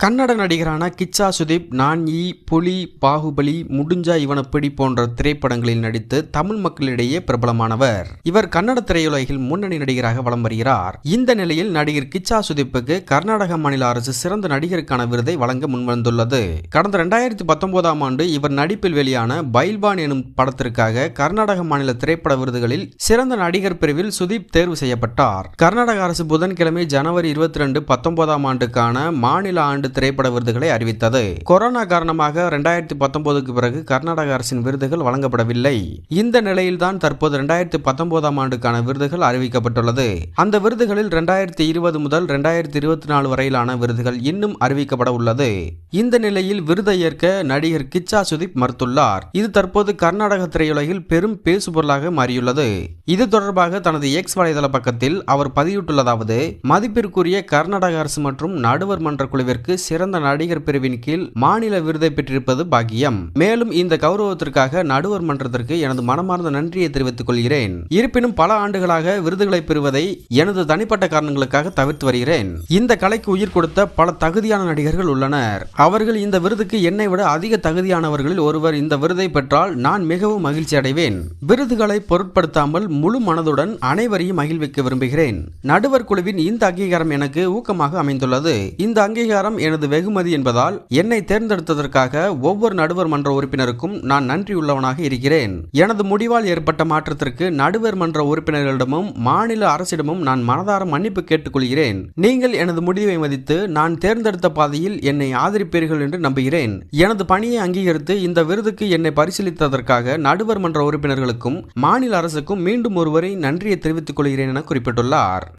கன்னட நடிகரான கிச்சா சுதீப் நான் ஈ, புலி, பாகுபலி, முடிஞ்சா இவன பிடி போன்ற திரைப்படங்களில் நடித்து தமிழ் மக்களிடையே பிரபலமானவர். இவர் கன்னட திரையுலகில் முன்னணி நடிகராக வலம் வருகிறார். இந்த நிலையில் நடிகர் கிச்சா சுதீப்புக்கு கர்நாடக மாநில அரசு சிறந்த நடிகருக்கான விருதை வழங்க முன்வந்துள்ளது. கடந்த 2019ஆம் ஆண்டு இவர் நடிப்பில் வெளியான பைல்வான் எனும் படத்திற்காக கர்நாடக மாநில திரைப்பட விருதுகளில் சிறந்த நடிகர் பிரிவில் சுதீப் தேர்வு செய்யப்பட்டார். கர்நாடக அரசு புதன்கிழமை ஜனவரி 22, 19ஆம் ஆண்டுக்கான மாநில ஆண்டு திரைப்பட விருதுகளை அறிவித்தது. கொரோனா காரணமாக 2019க்கு பிறகு கர்நாடக அரசின் விருதுகள் வழங்கப்படவில்லை. இந்த நிலையில்தான் தற்போது 2019ஆம் ஆண்டுக்கான விருதுகள் அறிவிக்கப்பட்டுள்ளது. அந்த விருதுகளில் 2020 முதல் 2024 வரையிலான விருதுகள் இன்னும் அறிவிக்கப்பட உள்ளது. இந்த நிலையில் விருதை ஏற்க நடிகர் கிச்சா சுதீப் மறுத்துள்ளார். இது தற்போது கர்நாடக திரையுலகில் பெரும் பேசுபொருளாக மாறியுள்ளது. இது தொடர்பாக தனது எக்ஸ் வலைதள பக்கத்தில் அவர் பதிவிட்டுள்ளதாவது: மதிப்பிற்குரிய கர்நாடக அரசு மற்றும் நடுவர் மன்ற குழுவிற்கு சிறந்த நடிகர் பிரிவின் கீழ் மாநில விருதை பெற்றிருப்பது பாக்கியம். மேலும் இந்த கௌரவத்திற்காக நடுவர் மன்றத்திற்கு எனது மனமார்ந்த நன்றியை தெரிவித்துக் கொள்கிறேன். இருப்பினும் பல ஆண்டுகளாக விருதுகளை பெறுவதை எனது தனிப்பட்ட காரணங்களுக்காக தவிர்த்து வருகிறேன். இந்த கலைக்கு உயிர் கொடுத்த பல தகுதியான நடிகர்கள் உள்ளனர். அவர்கள் இந்த விருதுக்கு என்னை விட அதிக தகுதியானவர்களில் ஒருவர் இந்த விருதை பெற்றால் நான் மிகவும் மகிழ்ச்சி அடைவேன். விருதுகளை பொருட்படுத்தாமல் முழு மனதுடன் அனைவரையும் மகிழ்விக்க விரும்புகிறேன். நடுவர் குழுவின் இந்த அங்கீகாரம் எனக்கு ஊக்கமாக அமைந்துள்ளது. இந்த அங்கீகாரம் எனது வெகுமதி என்பதால் என்னை தேர்ந்தெடுத்ததற்காக ஒவ்வொரு நடுவர் மன்ற உறுப்பினருக்கும் நான் நன்றியுள்ளவனாக இருக்கிறேன். எனது முடிவால் ஏற்பட்ட மாற்றத்திற்கு நடுவர் மன்ற உறுப்பினர்களிடமும் மாநில அரசிடமும் நான் மனதார மன்னிப்பு கேட்டுக்கொள்கிறேன். நீங்கள் எனது முடிவை மதித்து நான் தேர்ந்தெடுத்த பாதையில் என்னை ஆதரிப்பீர்கள் என்று நம்புகிறேன். எனது பணியை அங்கீகரித்து இந்த விருதுக்கு என்னை பரிசீலித்ததற்காக நடுவர் மன்ற உறுப்பினர்களுக்கும் மாநில அரசுக்கும் மீண்டும் ஒருவரை நன்றியை தெரிவித்துக் கொள்கிறேன் என குறிப்பிட்டுள்ளார்.